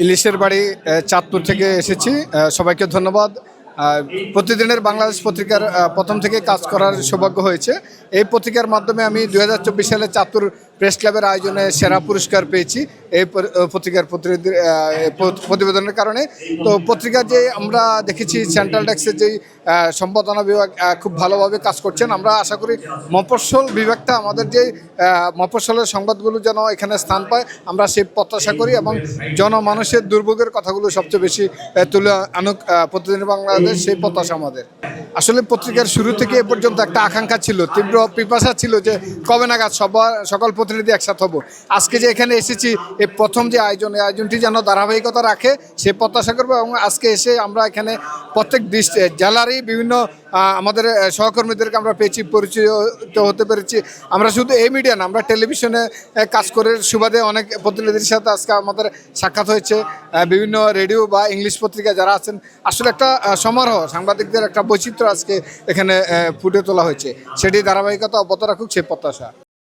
ইলিশের বাড়ি চাঁদপুর থেকে এসেছি। সবাইকে ধন্যবাদ। প্রতিদিনের বাংলাদেশ পত্রিকার প্রথম থেকে কাজ করার সৌভাগ্য হয়েছে। এই পত্রিকার মাধ্যমে আমি 2024 সালে চাঁদপুর প্রেস ক্লাবের আয়োজনে সেরা পুরস্কার পেয়েছি এই পত্রিকার প্রতিবেদনের কারণে। তো পত্রিকার যে আমরা দেখেছি সেন্ট্রাল ডেস্কের যেই সম্পাদনা বিভাগ খুব ভালোভাবে কাজ করছেন। আমরা আশা করি মফস্বল বিভাগটা আমাদের যে মফস্বলের সংবাদগুলো যেন এখানে স্থান পায়, আমরা সেই প্রত্যাশা করি এবং জনমানুষের দুর্ভোগের কথাগুলো সবচেয়ে বেশি তুলে আনুক প্রতিদিন বাংলাদেশ, সেই প্রত্যাশা আমাদের। আসলে পত্রিকার শুরু থেকে এ পর্যন্ত একটা আকাঙ্ক্ষা ছিল, তীব্র পিপাসা ছিল যে কবে নাগাদ সকল প্রতিনিধি একসাথে হব। আজকে যে এখানে এসেছি, এই প্রথম যে আয়োজনটি যেন ধারাবাহিকতা রাখে সে প্রত্যাশা করবো। এবং আজকে এসে আমরা এখানে প্রত্যেক জেলারই বিভিন্ন আমাদের সহকর্মীদেরকে আমরা পেয়েছি, পরিচিত হতে পেরেছি। আমরা শুধু এই মিডিয়া না, আমরা টেলিভিশনে কাজ করে সুবাদে অনেক প্রতিনিধির সাথে আজকে আমাদের সাক্ষাৎ হয়েছে। বিভিন্ন রেডিও বা ইংলিশ পত্রিকা যারা আছেন, আসলে একটা সমারোহ, সাংবাদিকদের একটা বৈচিত্র্য আজকে এখানে ফুটে তোলা হয়েছে। সেটি ধারাবাহিকতা অব্যাহত রাখুক সেই প্রত্যাশা।